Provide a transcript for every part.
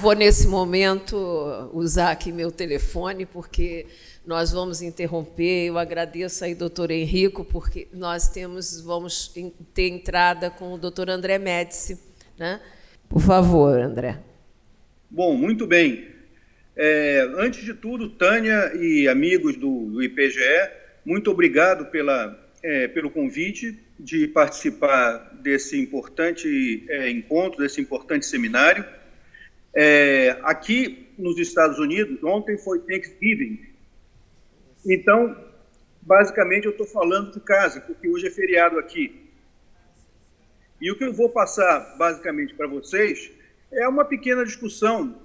vou, nesse momento, usar aqui meu telefone, porque nós vamos interromper. Eu agradeço aí, doutor Henrico, porque nós vamos ter entrada com o doutor André Médici, né? Por favor, André. Bom, muito bem. Antes de tudo, Tânia e amigos do IPGE, muito obrigado pelo convite de participar desse importante encontro, desse importante seminário. Aqui nos Estados Unidos, ontem foi Thanksgiving. Então, basicamente, eu estou falando de casa, porque hoje é feriado aqui. E o que eu vou passar, basicamente, para vocês é uma pequena discussão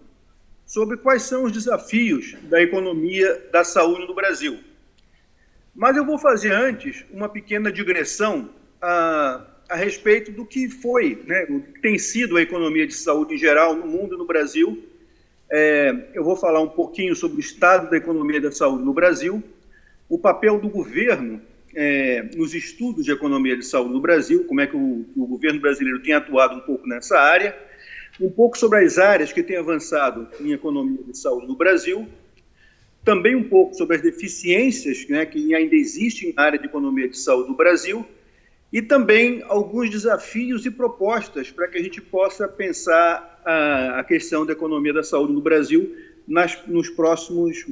sobre quais são os desafios da economia da saúde no Brasil. Mas eu vou fazer antes uma pequena digressão a respeito do que foi, né, o que tem sido a economia de saúde em geral no mundo e no Brasil. Eu vou falar um pouquinho sobre o estado da economia da saúde no Brasil, o papel do governo nos estudos de economia de saúde no Brasil, como é que o governo brasileiro tem atuado um pouco nessa área, um pouco sobre as áreas que têm avançado em economia de saúde no Brasil, também um pouco sobre as deficiências, né, que ainda existem na área de economia de saúde no Brasil, e também alguns desafios e propostas para que a gente possa pensar a questão da economia da saúde no Brasil nos próximos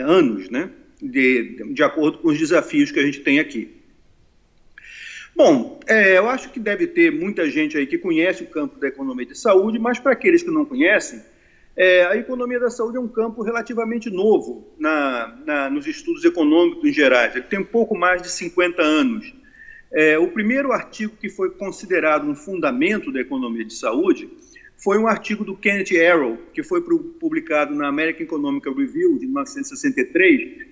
anos, né, de acordo com os desafios que a gente tem aqui. Bom, eu acho que deve ter muita gente aí que conhece o campo da economia de saúde, mas para aqueles que não conhecem, a economia da saúde é um campo relativamente novo nos estudos econômicos em geral. Ele tem um pouco mais de 50 anos. O primeiro artigo que foi considerado um fundamento da economia de saúde foi um artigo do Kenneth Arrow, que foi publicado na American Economic Review, de 1963,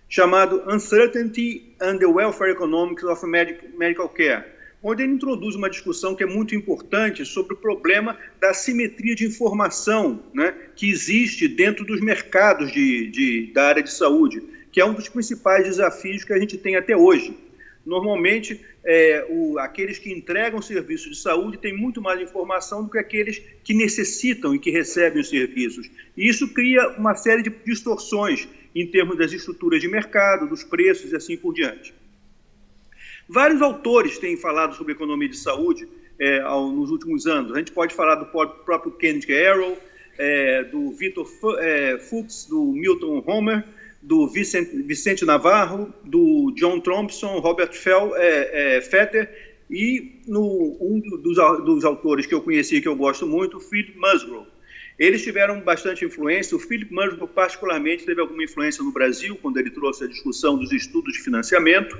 chamado Uncertainty and the Welfare Economics of Medical Care, onde ele introduz uma discussão que é muito importante sobre o problema da assimetria de informação, né, que existe dentro dos mercados da área de saúde, que é um dos principais desafios que a gente tem até hoje. Normalmente, aqueles que entregam serviços de saúde têm muito mais informação do que aqueles que necessitam e que recebem os serviços. E isso cria uma série de distorções em termos das estruturas de mercado, dos preços e assim por diante. Vários autores têm falado sobre economia de saúde nos últimos anos. A gente pode falar do próprio Kenneth Arrow, do Victor Fuchs, do Milton Homer, do Vicente Navarro, do John Thompson, Robert Fetter e um dos autores que eu conheci e que eu gosto muito, o Philip Musgrove. Eles tiveram bastante influência. O Philip Musgrove, particularmente, teve alguma influência no Brasil, quando ele trouxe a discussão dos estudos de financiamento.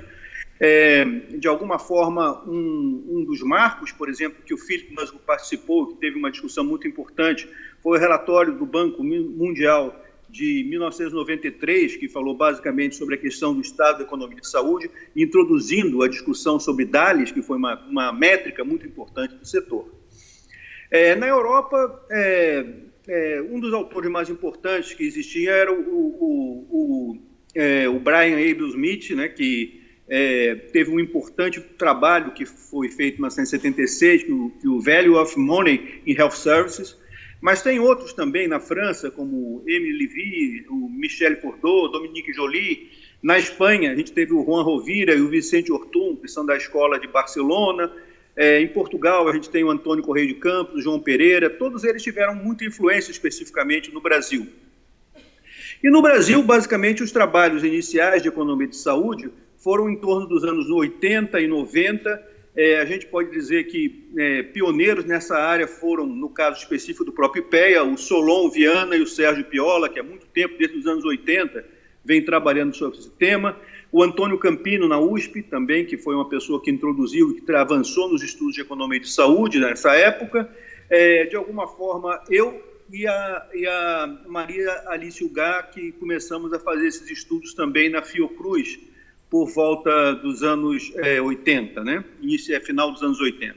De alguma forma, um dos marcos, por exemplo, que o Philip Musgrove participou, que teve uma discussão muito importante, foi o relatório do Banco Mundial de 1993, que falou basicamente sobre a questão do estado da economia de saúde, introduzindo a discussão sobre DALIS, que foi uma métrica muito importante do setor. Na Europa, um dos autores mais importantes que existia era o Brian Abel-Smith, né, que teve um importante trabalho que foi feito em 1976, que o Value of Money in Health Services, mas tem outros também na França, como Émile Lévy, o Michel Fordot, Dominique Joly. Na Espanha, a gente teve o Juan Rovira e o Vicente Ortum, que são da Escola de Barcelona. Em Portugal, a gente tem o Antônio Correia de Campos, o João Pereira. Todos eles tiveram muita influência especificamente no Brasil. E no Brasil, basicamente, os trabalhos iniciais de economia de saúde foram em torno dos anos 80 e 90. A gente pode dizer que pioneiros nessa área foram, no caso específico do próprio IPEA, o Solon Viana e o Sérgio Piola, que há muito tempo, desde os anos 80, vem trabalhando sobre esse tema. O Antônio Campino, na USP, também, que foi uma pessoa que introduziu e que avançou nos estudos de economia de saúde nessa época. De alguma forma, eu e a Maria Alice Ugá, que começamos a fazer esses estudos também na Fiocruz, por volta dos anos 80, né? Final dos anos 80.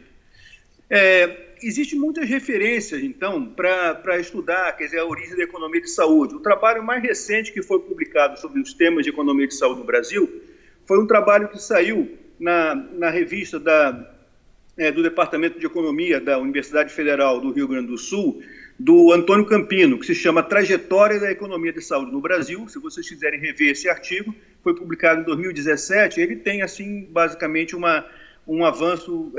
Existem muitas referências, então, para estudar, quer dizer, a origem da economia de saúde. O trabalho mais recente que foi publicado sobre os temas de economia de saúde no Brasil foi um trabalho que saiu na revista do Departamento de Economia da Universidade Federal do Rio Grande do Sul, do Antônio Campino, que se chama Trajetória da Economia de Saúde no Brasil. Se vocês quiserem rever esse artigo, foi publicado em 2017. Ele tem, assim, basicamente um avanço,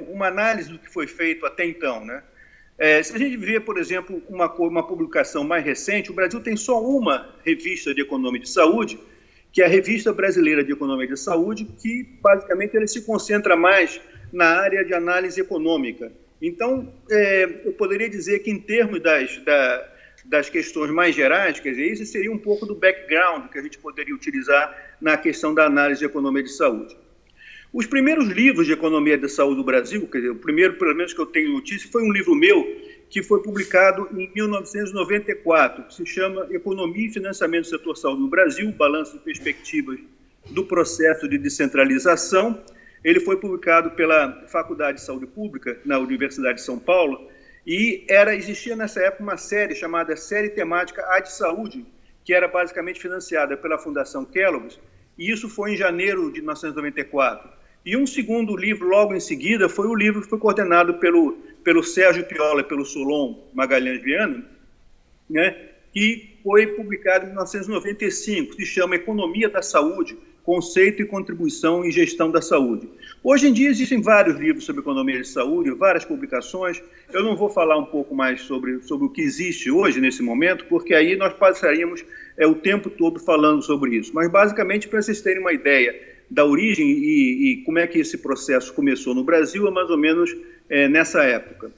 uma análise do que foi feito até então, né? Se a gente vê, por exemplo, uma publicação mais recente, o Brasil tem só uma revista de economia de saúde, que é a Revista Brasileira de Economia de Saúde, que basicamente ele se concentra mais na área de análise econômica. Então, eu poderia dizer que, em termos das questões mais gerais, quer dizer, esse seria um pouco do background que a gente poderia utilizar na questão da análise de economia de saúde. Os primeiros livros de economia da saúde do Brasil, quer dizer, o primeiro, pelo menos, que eu tenho notícia, foi um livro meu, que foi publicado em 1994, que se chama Economia e Financiamento do Setor Saúde no Brasil, Balanço de Perspectivas do Processo de Descentralização. Ele foi publicado pela Faculdade de Saúde Pública, na Universidade de São Paulo, e existia nessa época uma série chamada Série Temática A de Saúde, que era basicamente financiada pela Fundação Kellogg's, e isso foi em janeiro de 1994. E um segundo livro, logo em seguida, foi o livro que foi coordenado pelo Sérgio Piola e pelo Solon Magalhães Viana, né, que foi publicado em 1995, se chama Economia da Saúde, Conceito e Contribuição em Gestão da Saúde. Hoje em dia existem vários livros sobre economia de saúde, várias publicações. Eu não vou falar um pouco mais sobre o que existe hoje, nesse momento, porque aí nós passaríamos o tempo todo falando sobre isso. Mas, basicamente, para vocês terem uma ideia da origem e como é que esse processo começou no Brasil, é mais ou menos nessa época.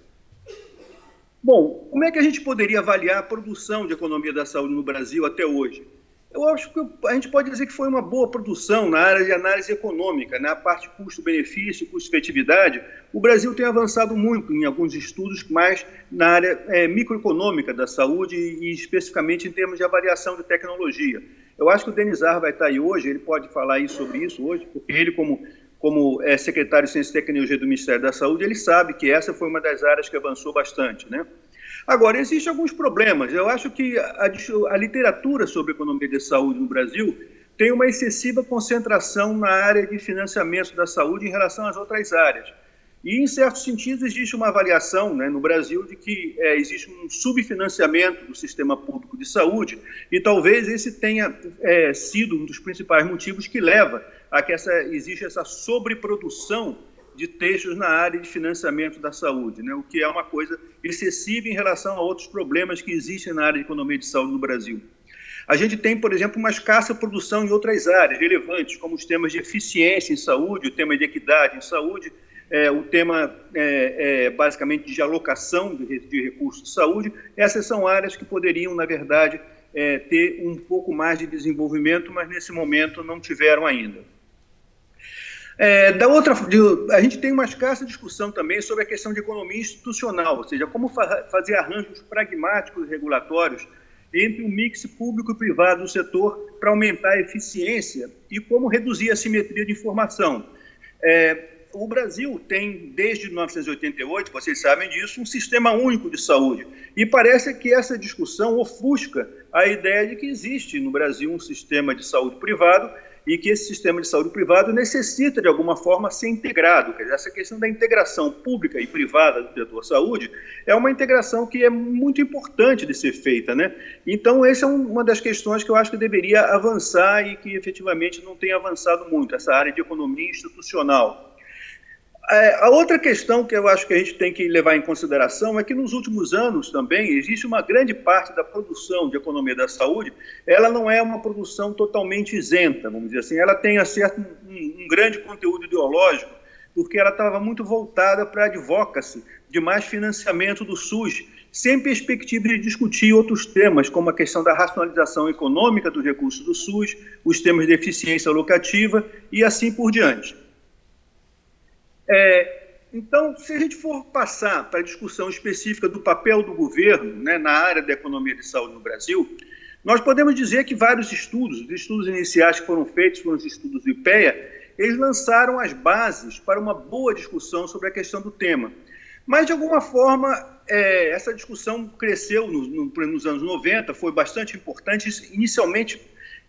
Bom, como é que a gente poderia avaliar a produção de economia da saúde no Brasil até hoje? Eu acho que a gente pode dizer que foi uma boa produção na área de análise econômica, na parte custo-benefício, custo-efetividade. O Brasil tem avançado muito em alguns estudos, mais na área microeconômica da saúde e especificamente em termos de avaliação de tecnologia. Eu acho que o Denizar vai estar aí hoje, ele pode falar sobre isso hoje, porque ele, como secretário de Ciência e Tecnologia do Ministério da Saúde, ele sabe que essa foi uma das áreas que avançou bastante, né? Agora, existem alguns problemas. Eu acho que a literatura sobre economia de saúde no Brasil tem uma excessiva concentração na área de financiamento da saúde em relação às outras áreas. E, em certo sentido, existe uma avaliação, né, no Brasil de que existe um subfinanciamento do sistema público de saúde e talvez esse tenha sido um dos principais motivos que leva a que existe essa sobreprodução de textos na área de financiamento da saúde, né, o que é uma coisa excessiva em relação a outros problemas que existem na área de economia de saúde no Brasil. A gente tem, por exemplo, uma escassa produção em outras áreas relevantes, como os temas de eficiência em saúde, o tema de equidade em saúde, o tema, basicamente, de alocação de recursos de saúde. Essas são áreas que poderiam, na verdade, ter um pouco mais de desenvolvimento, mas, nesse momento, não tiveram ainda. A gente tem uma escassa discussão também sobre a questão de economia institucional, ou seja, como fazer arranjos pragmáticos e regulatórios entre o mix público e privado do setor para aumentar a eficiência e como reduzir a assimetria de informação. O Brasil tem, desde 1988, vocês sabem disso, um sistema único de saúde. E parece que essa discussão ofusca a ideia de que existe no Brasil um sistema de saúde privado e que esse sistema de saúde privado necessita, de alguma forma, ser integrado. Quer dizer, essa questão da integração pública e privada do setor saúde é uma integração que é muito importante de ser feita, né? Então, essa é uma das questões que eu acho que deveria avançar e que, efetivamente, não tem avançado muito, essa área de economia institucional. A outra questão que eu acho que a gente tem que levar em consideração é que nos últimos anos também existe uma grande parte da produção de economia da saúde, ela não é uma produção totalmente isenta, vamos dizer assim, ela tem um grande conteúdo ideológico, porque ela estava muito voltada para a advocacy de mais financiamento do SUS, sem perspectiva de discutir outros temas, como a questão da racionalização econômica dos recursos do SUS, os temas de eficiência alocativa e assim por diante. Então, se a gente for passar para a discussão específica do papel do governo, né, na área da economia de saúde no Brasil, nós podemos dizer que vários estudos, os estudos iniciais que foram feitos, foram os estudos do IPEA, eles lançaram as bases para uma boa discussão sobre a questão do tema. Mas, de alguma forma, essa discussão cresceu nos anos 90, foi bastante importante. Inicialmente,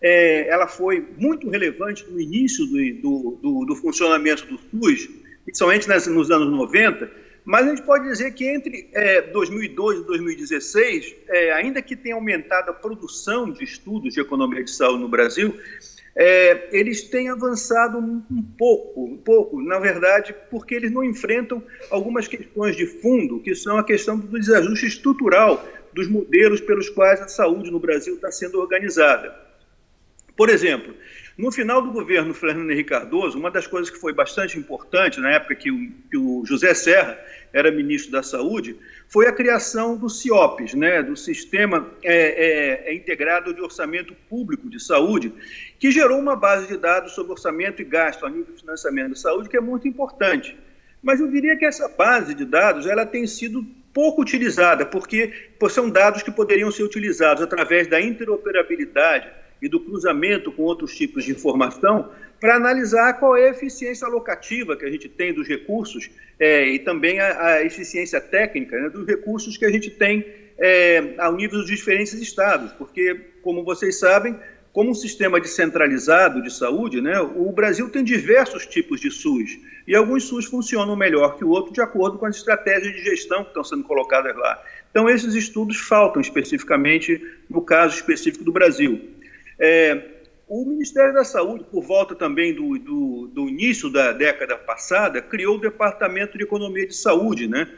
ela foi muito relevante no início do funcionamento do SUS, principalmente nos anos 90, Mas a gente pode dizer que entre 2002 e 2016, ainda que tenha aumentado a produção de estudos de economia de saúde no Brasil, eles têm avançado um pouco, na verdade, porque eles não enfrentam algumas questões de fundo, que são a questão do desajuste estrutural dos modelos pelos quais a saúde no Brasil está sendo organizada. Por exemplo, no final do governo Fernando Henrique Cardoso, uma das coisas que foi bastante importante, na época que o José Serra era ministro da Saúde, foi a criação do CIOPS, né, do Sistema Integrado de Orçamento Público de Saúde, que gerou uma base de dados sobre orçamento e gasto a nível de financiamento da saúde, que é muito importante. Mas eu diria que essa base de dados ela tem sido pouco utilizada, porque são dados que poderiam ser utilizados através da interoperabilidade e do cruzamento com outros tipos de informação para analisar qual é a eficiência alocativa que a gente tem dos recursos e também a eficiência técnica, né, dos recursos que a gente tem ao nível dos diferentes estados, porque, como vocês sabem, como um sistema descentralizado de saúde, né, o Brasil tem diversos tipos de SUS, e alguns SUS funcionam melhor que o outro de acordo com as estratégias de gestão que estão sendo colocadas lá. Então, esses estudos faltam especificamente no caso específico do Brasil. O Ministério da Saúde, por volta também do início da década passada, criou o Departamento de Economia de Saúde, né?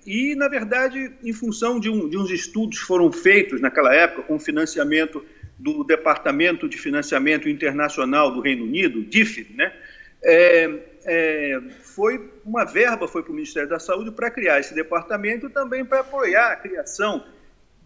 E, na verdade, em função de uns estudos que foram feitos naquela época, com financiamento do Departamento de Financiamento Internacional do Reino Unido, DFID, né? Uma verba foi para o Ministério da Saúde para criar esse departamento e também para apoiar a criação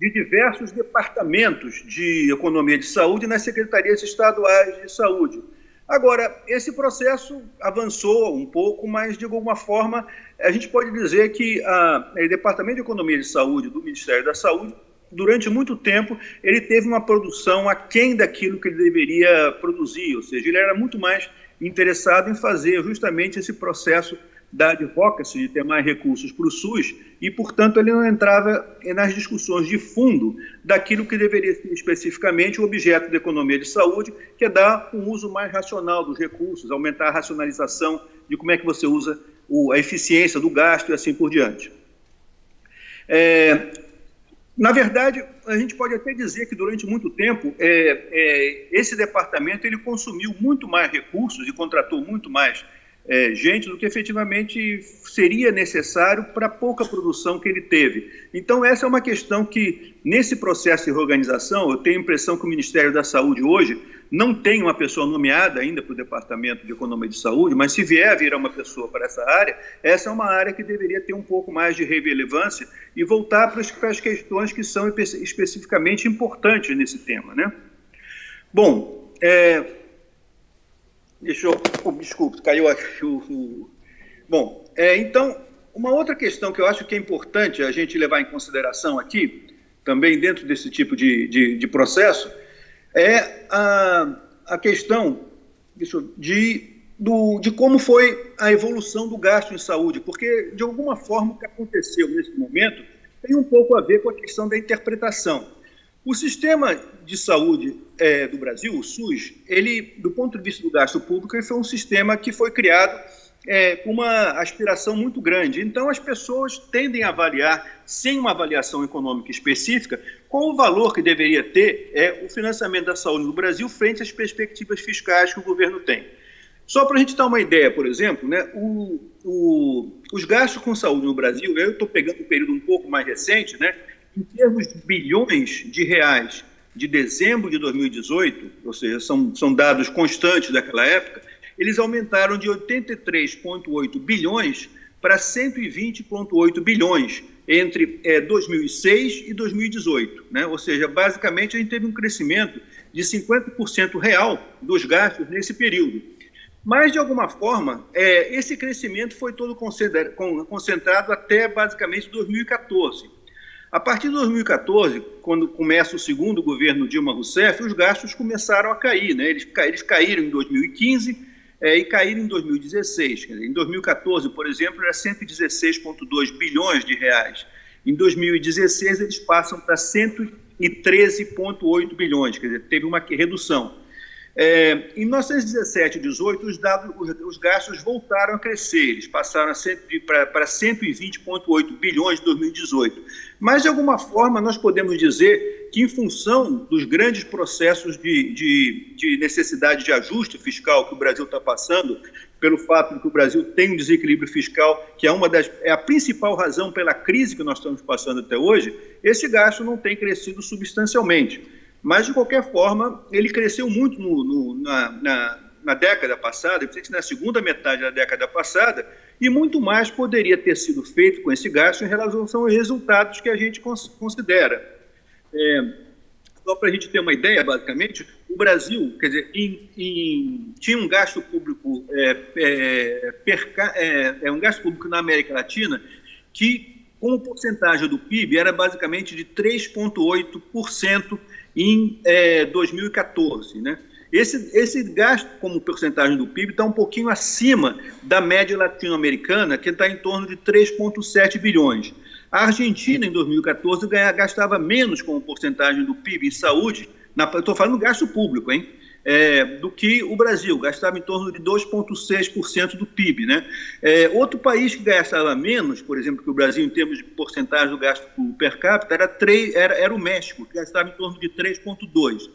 de diversos departamentos de economia de saúde nas secretarias estaduais de saúde. Agora, esse processo avançou um pouco, mas, de alguma forma, a gente pode dizer que o Departamento de Economia de Saúde do Ministério da Saúde, durante muito tempo, ele teve uma produção aquém daquilo que ele deveria produzir, ou seja, ele era muito mais interessado em fazer justamente esse processo da advocacy, de ter mais recursos para o SUS, e, portanto, ele não entrava nas discussões de fundo daquilo que deveria ser especificamente o objeto da economia de saúde, que é dar um uso mais racional dos recursos, aumentar a racionalização de como é que você usa a eficiência do gasto e assim por diante. Na verdade, a gente pode até dizer que durante muito tempo esse departamento ele consumiu muito mais recursos e contratou muito mais gente do que efetivamente seria necessário para a pouca produção que ele teve. Então, essa é uma questão que, nesse processo de reorganização, eu tenho a impressão que o Ministério da Saúde hoje não tem uma pessoa nomeada ainda para o Departamento de Economia de Saúde, mas se vier a virar uma pessoa para essa área, essa é uma área que deveria ter um pouco mais de relevância e voltar para as questões que são especificamente importantes nesse tema, né? Bom, desculpe, caiu aqui Bom, então, uma outra questão que eu acho que é importante a gente levar em consideração aqui, também dentro desse tipo de processo, é a questão de como foi a evolução do gasto em saúde, porque, de alguma forma, o que aconteceu nesse momento tem um pouco a ver com a questão da interpretação. O sistema de saúde do Brasil, o SUS, ele, do ponto de vista do gasto público, ele foi um sistema que foi criado com uma aspiração muito grande. Então, as pessoas tendem a avaliar, sem uma avaliação econômica específica, qual o valor que deveria ter o financiamento da saúde no Brasil frente às perspectivas fiscais que o governo tem. Só para a gente dar uma ideia, por exemplo, né, os gastos com saúde no Brasil, eu estou pegando um período um pouco mais recente, né, em termos de bilhões de reais de dezembro de 2018, ou seja, são dados constantes daquela época, eles aumentaram de 83,8 bilhões para 120,8 bilhões entre 2006 e 2018. Né? Ou seja, basicamente, a gente teve um crescimento de 50% real dos gastos nesse período. Mas, de alguma forma, esse crescimento foi todo concentrado até, basicamente, 2014. A partir de 2014, quando começa o segundo governo Dilma Rousseff, os gastos começaram a cair, né? Eles caíram em 2015 e caíram em 2016. Quer dizer, em 2014, por exemplo, era 116,2 bilhões de reais. Em 2016, eles passam para 113,8 bilhões, quer dizer, teve uma redução. Em 1917 e 18, os gastos voltaram a crescer, eles passaram para 120,8 bilhões em 2018. Mas, de alguma forma, nós podemos dizer que, em função dos grandes processos de necessidade de ajuste fiscal que o Brasil está passando, pelo fato de que o Brasil tem um desequilíbrio fiscal, que é a principal razão pela crise que nós estamos passando até hoje, esse gasto não tem crescido substancialmente. Mas, de qualquer forma, ele cresceu muito na década passada, principalmente na segunda metade da década passada, e muito mais poderia ter sido feito com esse gasto em relação aos resultados que a gente considera. Só para a gente ter uma ideia, basicamente, o Brasil, quer dizer, tinha um gasto público, um gasto público na América Latina que, como porcentagem do PIB, era basicamente de 3,8% em 2014, né? Esse gasto como porcentagem do PIB está um pouquinho acima da média latino-americana, que está em torno de 3,7 bilhões. A Argentina, em 2014, gastava menos como porcentagem do PIB em saúde, eu estou falando do gasto público, hein? Do que o Brasil, gastava em torno de 2,6% do PIB, né? Outro país que gastava menos, por exemplo, que o Brasil, em termos de porcentagem do gasto per capita, era o México, que gastava em torno de 3,2%.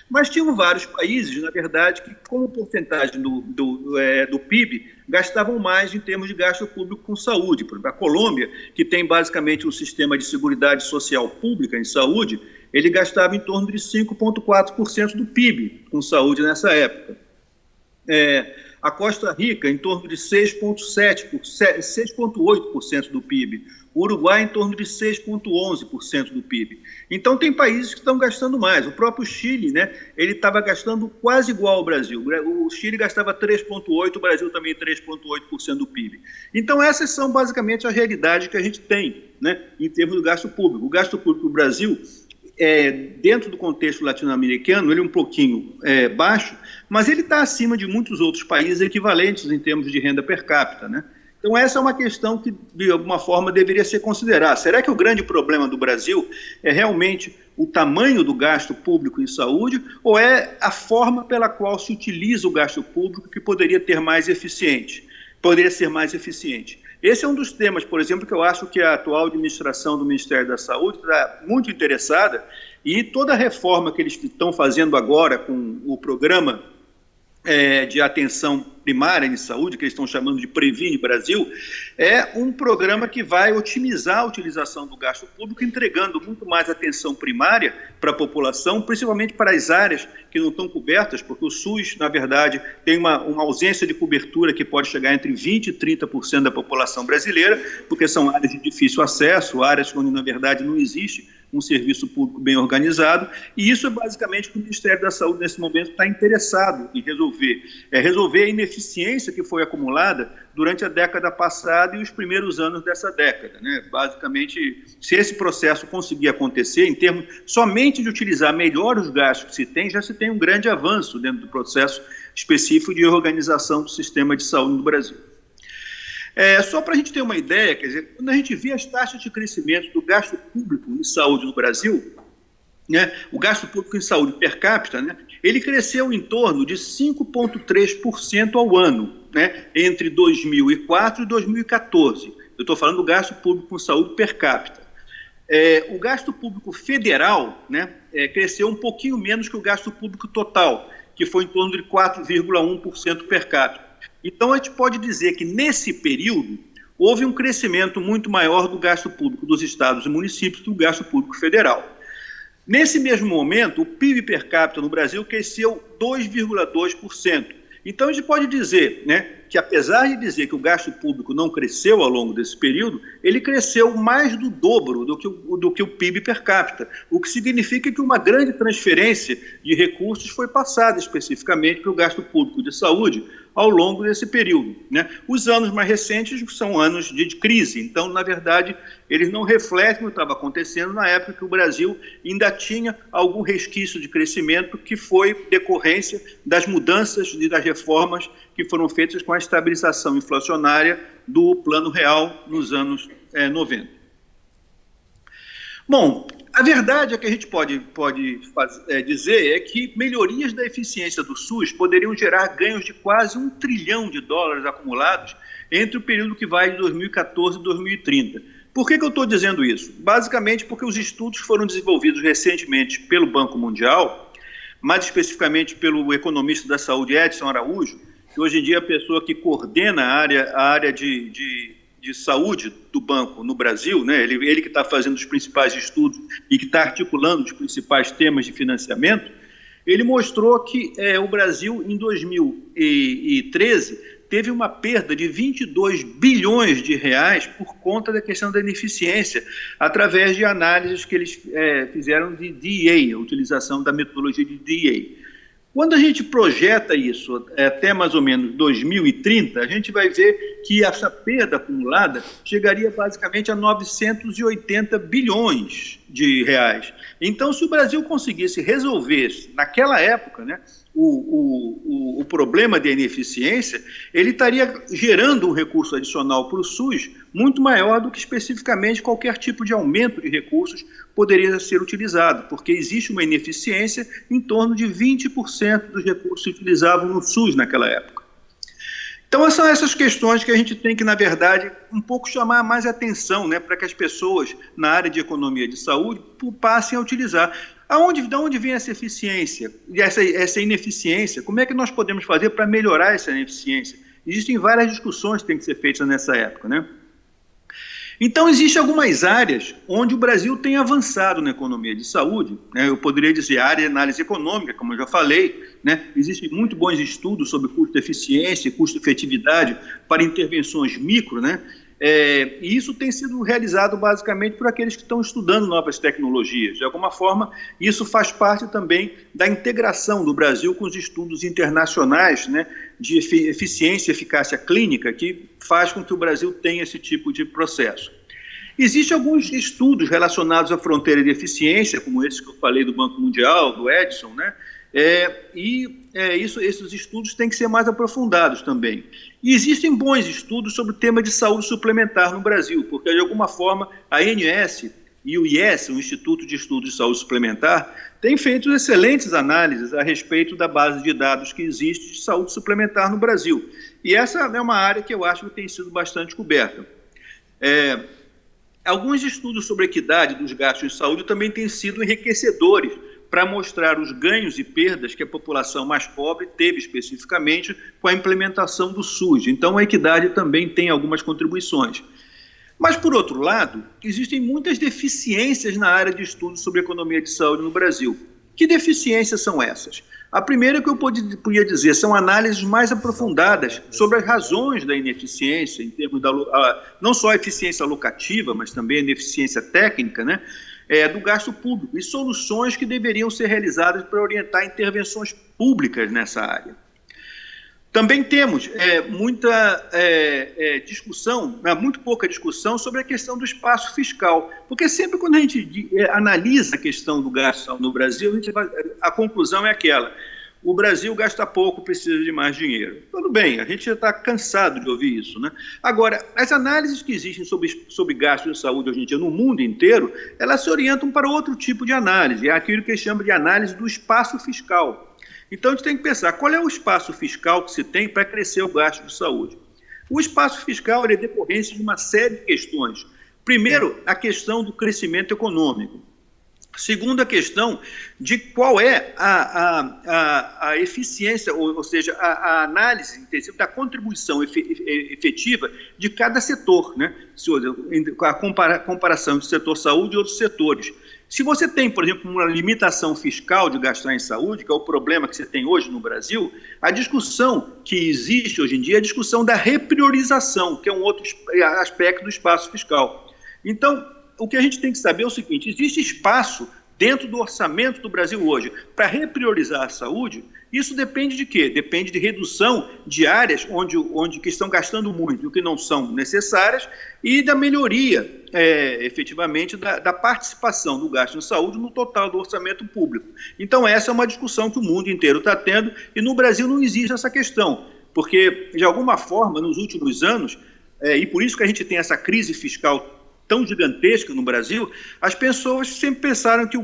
Mas tinham vários países, na verdade, que, como porcentagem do PIB, gastavam mais em termos de gasto público com saúde. Por exemplo, a Colômbia, que tem basicamente um sistema de seguridade social pública em saúde, ele gastava em torno de 5,4% do PIB com saúde nessa época. A Costa Rica, em torno de 6,8% do PIB. O Uruguai, em torno de 6,11% do PIB. Então, tem países que estão gastando mais. O próprio Chile, né, ele estava gastando quase igual ao Brasil. O Chile gastava 3,8%, o Brasil também 3,8% do PIB. Então, essas são basicamente as realidades que a gente tem, né, em termos do gasto público. O gasto público do Brasil, dentro do contexto latino-americano, ele é um pouquinho baixo, mas ele está acima de muitos outros países equivalentes em termos de renda per capita, né? Então, essa é uma questão que, de alguma forma, deveria ser considerada. Será que o grande problema do Brasil é realmente o tamanho do gasto público em saúde ou é a forma pela qual se utiliza o gasto público que poderia ser mais eficiente? Esse é um dos temas, por exemplo, que eu acho que a atual administração do Ministério da Saúde está muito interessada, e toda a reforma que eles estão fazendo agora com o programa de atenção primária em saúde, que eles estão chamando de Previne Brasil, é um programa que vai otimizar a utilização do gasto público, entregando muito mais atenção primária para a população, principalmente para as áreas que não estão cobertas, porque o SUS, na verdade, tem uma ausência de cobertura que pode chegar entre 20% e 30% da população brasileira, porque são áreas de difícil acesso, áreas onde, na verdade, não existe um serviço público bem organizado, e isso é basicamente o que o Ministério da Saúde, nesse momento, está interessado em resolver. Resolver a ineficiência que foi acumulada durante a década passada e os primeiros anos dessa década, né? Basicamente, se esse processo conseguir acontecer, em termos somente de utilizar melhor os gastos que se tem, já se tem um grande avanço dentro do processo específico de organização do sistema de saúde no Brasil. Só para a gente ter uma ideia, quer dizer, quando a gente vê as taxas de crescimento do gasto público em saúde no Brasil, né, o gasto público em saúde per capita, né, ele cresceu em torno de 5,3% ao ano, né, entre 2004 e 2014. Eu estou falando do gasto público em saúde per capita. O gasto público federal, né, cresceu um pouquinho menos que o gasto público total, que foi em torno de 4,1% per capita. Então, a gente pode dizer que, nesse período, houve um crescimento muito maior do gasto público dos estados e municípios do gasto público federal. Nesse mesmo momento, o PIB per capita no Brasil cresceu 2,2%. Então, a gente pode dizer, né, que, apesar de dizer que o gasto público não cresceu ao longo desse período, ele cresceu mais do dobro do que o PIB per capita, o que significa que uma grande transferência de recursos foi passada especificamente para o gasto público de saúde ao longo desse período, né? Os anos mais recentes são anos de crise, então, na verdade, eles não refletem o que estava acontecendo na época que o Brasil ainda tinha algum resquício de crescimento que foi decorrência das mudanças e das reformas que foram feitas com a estabilização inflacionária do Plano Real nos anos 90. Bom, a verdade é que a gente pode dizer é que melhorias da eficiência do SUS poderiam gerar ganhos de quase US$ 1 trilhão acumulados entre o período que vai de 2014 e 2030. Por que eu estou dizendo isso? Basicamente porque os estudos foram desenvolvidos recentemente pelo Banco Mundial, mais especificamente pelo economista da saúde Edson Araújo, que hoje em dia é a pessoa que coordena a área de saúde do banco no Brasil, né? Ele que está fazendo os principais estudos e que está articulando os principais temas de financiamento. Ele mostrou que o Brasil, em 2013, teve uma perda de 22 bilhões de reais por conta da questão da ineficiência, através de análises que eles fizeram de DEA, a utilização da metodologia de DEA. Quando a gente projeta isso até mais ou menos 2030, a gente vai ver que essa perda acumulada chegaria basicamente a 980 bilhões de reais. Então, se o Brasil conseguisse resolver, naquela época, né, o problema de ineficiência, ele estaria gerando um recurso adicional para o SUS muito maior do que especificamente qualquer tipo de aumento de recursos poderia ser utilizado, porque existe uma ineficiência em torno de 20% dos recursos que se utilizavam no SUS naquela época. Então, são essas questões que a gente tem que, na verdade, um pouco chamar mais atenção, né, para que as pessoas na área de economia de saúde passem a utilizar. De onde vem essa eficiência, essa ineficiência? Como é que nós podemos fazer para melhorar essa ineficiência? Existem várias discussões que têm que ser feitas nessa época, né? Então, existem algumas áreas onde o Brasil tem avançado na economia de saúde, né? Eu poderia dizer a área de análise econômica, como eu já falei, né? Existem muito bons estudos sobre custo-eficiência e custo-efetividade para intervenções micro, né? E isso tem sido realizado basicamente por aqueles que estão estudando novas tecnologias. De alguma forma, isso faz parte também da integração do Brasil com os estudos internacionais, né, de eficiência e eficácia clínica, que faz com que o Brasil tenha esse tipo de processo. Existem alguns estudos relacionados à fronteira de eficiência, como esse que eu falei do Banco Mundial, do Edson, né? Esses estudos têm que ser mais aprofundados também. E existem bons estudos sobre o tema de saúde suplementar no Brasil, porque, de alguma forma, a ANS e o IES, o Instituto de Estudos de Saúde Suplementar, têm feito excelentes análises a respeito da base de dados que existe de saúde suplementar no Brasil. E essa é uma área que eu acho que tem sido bastante coberta. Alguns estudos sobre equidade dos gastos de saúde também têm sido enriquecedores para mostrar os ganhos e perdas que a população mais pobre teve especificamente com a implementação do SUS. Então, a equidade também tem algumas contribuições. Mas, por outro lado, existem muitas deficiências na área de estudos sobre economia de saúde no Brasil. Que deficiências são essas? A primeira que eu podia dizer são análises mais aprofundadas sobre as razões da ineficiência, em termos não só a eficiência alocativa, mas também a ineficiência técnica, né? Do gasto público e soluções que deveriam ser realizadas para orientar intervenções públicas nessa área. Também temos muita discussão, muito pouca discussão sobre a questão do espaço fiscal, porque sempre quando a gente analisa a questão do gasto no Brasil, a conclusão é aquela: o Brasil gasta pouco, precisa de mais dinheiro. Tudo bem, a gente já está cansado de ouvir isso, né? Agora, as análises que existem sobre gastos de saúde hoje em dia no mundo inteiro, elas se orientam para outro tipo de análise, é aquilo que eles chamam de análise do espaço fiscal. Então, a gente tem que pensar, qual é o espaço fiscal que se tem para crescer o gasto de saúde? O espaço fiscal é decorrência de uma série de questões. Primeiro, a questão do crescimento econômico. Segundo, a questão de qual é a eficiência, ou seja, a análise intensiva da contribuição efetiva de cada setor, né? A comparação do setor saúde e outros setores. Se você tem, por exemplo, uma limitação fiscal de gastar em saúde, que é o problema que você tem hoje no Brasil, a discussão que existe hoje em dia é a discussão da repriorização, que é um outro aspecto do espaço fiscal. Então, o que a gente tem que saber é o seguinte: existe espaço dentro do orçamento do Brasil hoje para repriorizar a saúde. Isso depende de quê? Depende de redução de áreas que estão gastando muito e o que não são necessárias, e da melhoria, efetivamente, da participação do gasto em saúde no total do orçamento público. Então, essa é uma discussão que o mundo inteiro está tendo, e no Brasil não existe essa questão, porque, de alguma forma, nos últimos anos, e por isso que a gente tem essa crise fiscal tão gigantesca no Brasil, as pessoas sempre pensaram que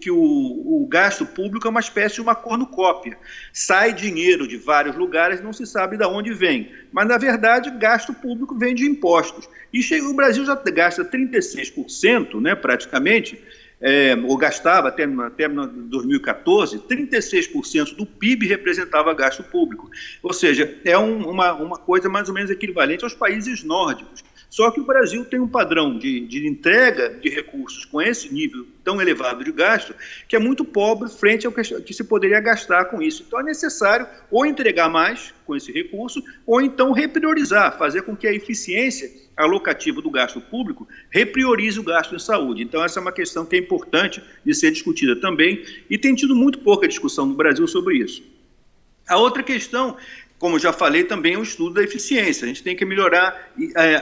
o gasto público é uma espécie de uma cornucópia. Sai dinheiro de vários lugares, não se sabe de onde vem. Mas, na verdade, gasto público vem de impostos. E o Brasil já gasta 36%, né, praticamente, ou gastava até 2014, 36% do PIB representava gasto público. Ou seja, é uma coisa mais ou menos equivalente aos países nórdicos. Só que o Brasil tem um padrão de entrega de recursos com esse nível tão elevado de gasto, que é muito pobre frente ao que se poderia gastar com isso. Então é necessário ou entregar mais com esse recurso, ou então repriorizar, fazer com que a eficiência alocativa do gasto público repriorize o gasto em saúde. Então essa é uma questão que é importante de ser discutida também, e tem tido muito pouca discussão no Brasil sobre isso. A outra questão, como já falei, também é o estudo da eficiência. A gente tem que melhorar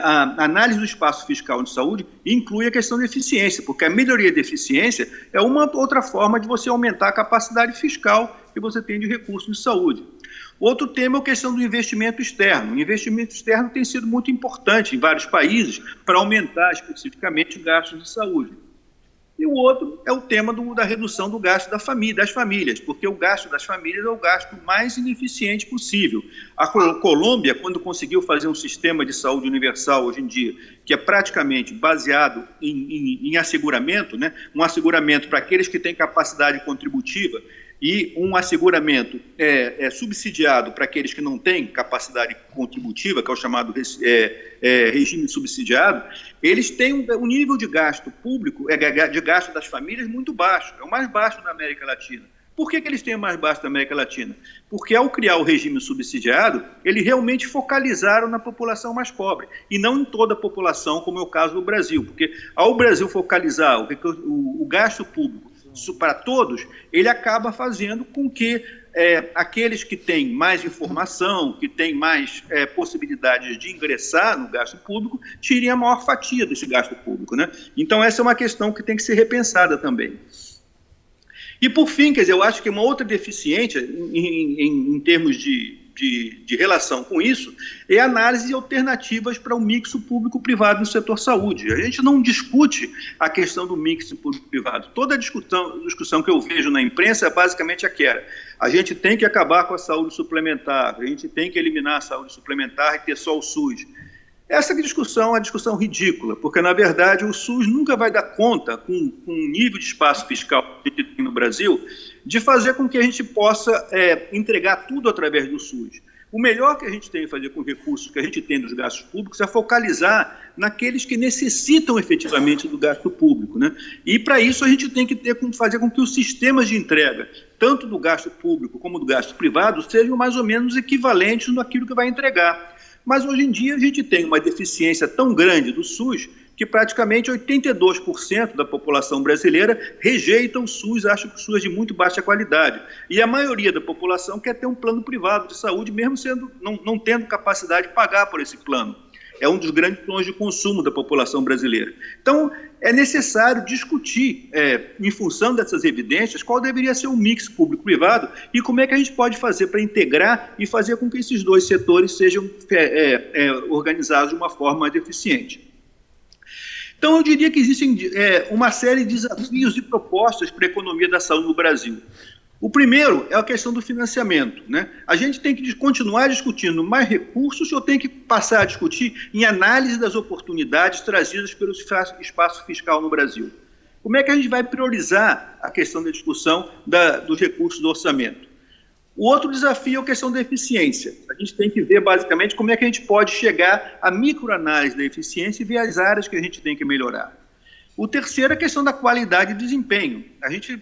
a análise do espaço fiscal de saúde, inclui a questão da eficiência, porque a melhoria da eficiência é uma outra forma de você aumentar a capacidade fiscal que você tem de recursos de saúde. Outro tema é a questão do investimento externo. O investimento externo tem sido muito importante em vários países para aumentar especificamente os gastos de saúde. E o outro é o tema da redução do gasto das famílias, porque o gasto das famílias é o gasto mais ineficiente possível. A Colômbia, quando conseguiu fazer um sistema de saúde universal hoje em dia, que é praticamente baseado em asseguramento, né? Um asseguramento para aqueles que têm capacidade contributiva e um asseguramento subsidiado para aqueles que não têm capacidade contributiva, que é o chamado regime subsidiado, eles têm um nível de gasto público, de gasto das famílias muito baixo, é o mais baixo da América Latina. Por que eles têm o mais baixo da América Latina? Porque ao criar o regime subsidiado, eles realmente focalizaram na população mais pobre, e não em toda a população, como é o caso do Brasil, porque ao Brasil focalizar o gasto público para todos, ele acaba fazendo com que aqueles que têm mais informação, que têm mais possibilidades de ingressar no gasto público, tirem a maior fatia desse gasto público, né? Então essa é uma questão que tem que ser repensada também. E por fim, quer dizer, eu acho que uma outra deficiência em termos de relação com isso é a análise de alternativas para o mix público-privado no setor saúde. A gente não discute a questão do mix público-privado. Toda a discussão que eu vejo na imprensa é basicamente aquela: a gente tem que acabar com a saúde suplementar, a gente tem que eliminar a saúde suplementar e ter só o SUS. Essa discussão é uma discussão ridícula, porque, na verdade, o SUS nunca vai dar conta, com o nível de espaço fiscal que tem no Brasil, de fazer com que a gente possa entregar tudo através do SUS. O melhor que a gente tem a fazer com os recursos que a gente tem dos gastos públicos é focalizar naqueles que necessitam efetivamente do gasto público, né? E, para isso, a gente tem que fazer com que os sistemas de entrega, tanto do gasto público como do gasto privado, sejam mais ou menos equivalentes naquilo que vai entregar. Mas hoje em dia a gente tem uma deficiência tão grande do SUS que praticamente 82% da população brasileira rejeita o SUS, acha que o SUS é de muito baixa qualidade. E a maioria da população quer ter um plano privado de saúde, mesmo não tendo capacidade de pagar por esse plano. É um dos grandes planos de consumo da população brasileira. Então, é necessário discutir, em função dessas evidências, qual deveria ser o mix público-privado e como é que a gente pode fazer para integrar e fazer com que esses dois setores sejam organizados de uma forma mais eficiente. Então, eu diria que existem uma série de desafios e propostas para a economia da saúde no Brasil. O primeiro é a questão do financiamento, né? A gente tem que continuar discutindo mais recursos ou tem que passar a discutir em análise das oportunidades trazidas pelo espaço fiscal no Brasil? Como é que a gente vai priorizar a questão da discussão dos recursos do orçamento? O outro desafio é a questão da eficiência. A gente tem que ver, basicamente, como é que a gente pode chegar à microanálise da eficiência e ver as áreas que a gente tem que melhorar. O terceiro é a questão da qualidade e desempenho.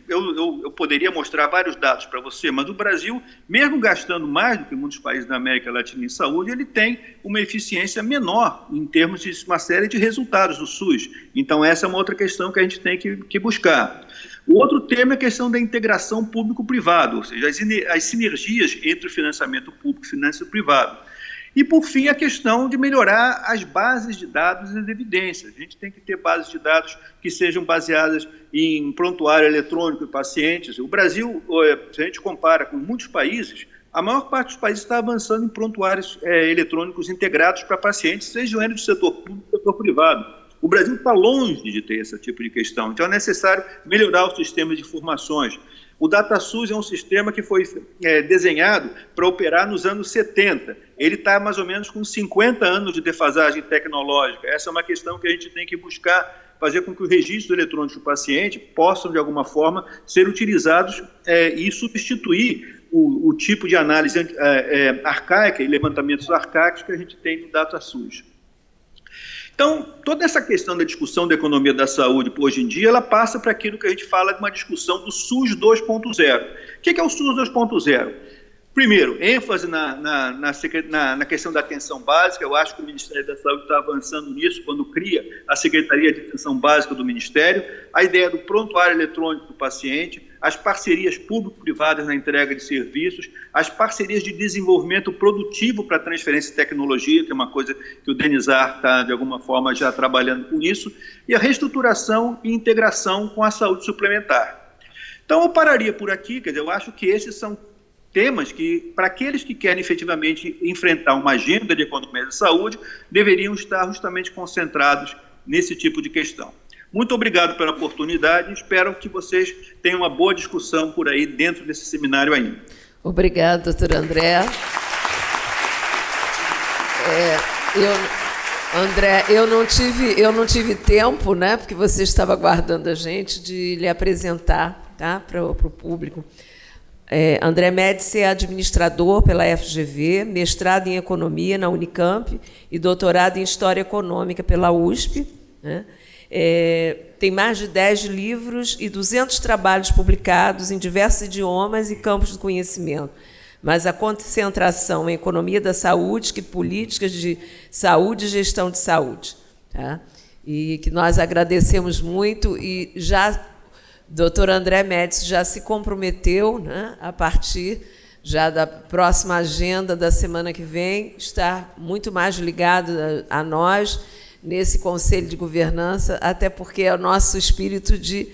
Eu poderia mostrar vários dados para você, mas o Brasil, mesmo gastando mais do que muitos países da América Latina em saúde, ele tem uma eficiência menor em termos de uma série de resultados do SUS. Então, essa é uma outra questão que a gente tem que buscar. O outro tema é a questão da integração público-privado, ou seja, as sinergias entre o financiamento público e o financiamento privado. E, por fim, a questão de melhorar as bases de dados e as evidências. A gente tem que ter bases de dados que sejam baseadas em prontuário eletrônico de pacientes. O Brasil, se a gente compara com muitos países, a maior parte dos países está avançando em prontuários eletrônicos integrados para pacientes, seja do setor público ou setor privado. O Brasil está longe de ter esse tipo de questão, então é necessário melhorar o sistema de informações. O DataSUS é um sistema que foi desenhado para operar nos anos 70. Ele está mais ou menos com 50 anos de defasagem tecnológica. Essa é uma questão que a gente tem que buscar fazer com que o registro eletrônico do paciente possam, de alguma forma, ser utilizados e substituir o tipo de análise arcaica e levantamentos arcaicos que a gente tem no DataSUS. Então, toda essa questão da discussão da economia da saúde, hoje em dia, ela passa para aquilo que a gente fala de uma discussão do SUS 2.0. O que é o SUS 2.0? Primeiro, ênfase na questão da atenção básica. Eu acho que o Ministério da Saúde está avançando nisso quando cria a Secretaria de Atenção Básica do Ministério, a ideia do prontuário eletrônico do paciente, as parcerias público-privadas na entrega de serviços, as parcerias de desenvolvimento produtivo para transferência de tecnologia, que é uma coisa que o Denizar está, de alguma forma, já trabalhando com isso, e a reestruturação e integração com a saúde suplementar. Então, eu pararia por aqui, quer dizer, eu acho que esses são temas que, para aqueles que querem efetivamente enfrentar uma agenda de economia da saúde, deveriam estar justamente concentrados nesse tipo de questão. Muito obrigado pela oportunidade e espero que vocês tenham uma boa discussão por aí dentro desse seminário ainda. Obrigada, doutor André. André, eu não tive tempo, né, porque você estava aguardando a gente, de lhe apresentar, tá, para o público. André Médici é administrador pela FGV, mestrado em Economia na Unicamp e doutorado em História Econômica pela USP, né? Tem mais de 10 livros e 200 trabalhos publicados em diversos idiomas e campos do conhecimento, mas a concentração em economia da saúde, que políticas de saúde e gestão de saúde, tá? E que nós agradecemos muito e já doutor André Médici já se comprometeu, né, a partir já da próxima agenda da semana que vem, estar muito mais ligado a nós nesse Conselho de Governança, até porque é o nosso espírito de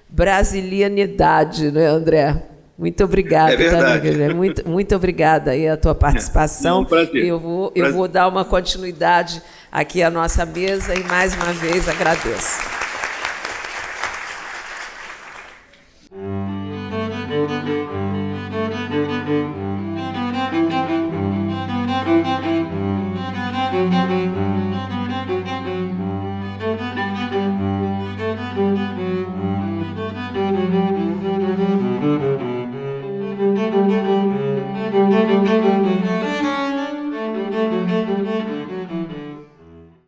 brasilianidade, né, André? Muito obrigada. É verdade. Tá, muito obrigada aí a tua participação. Um prazer. Eu vou dar uma continuidade aqui à nossa mesa e, mais uma vez, agradeço.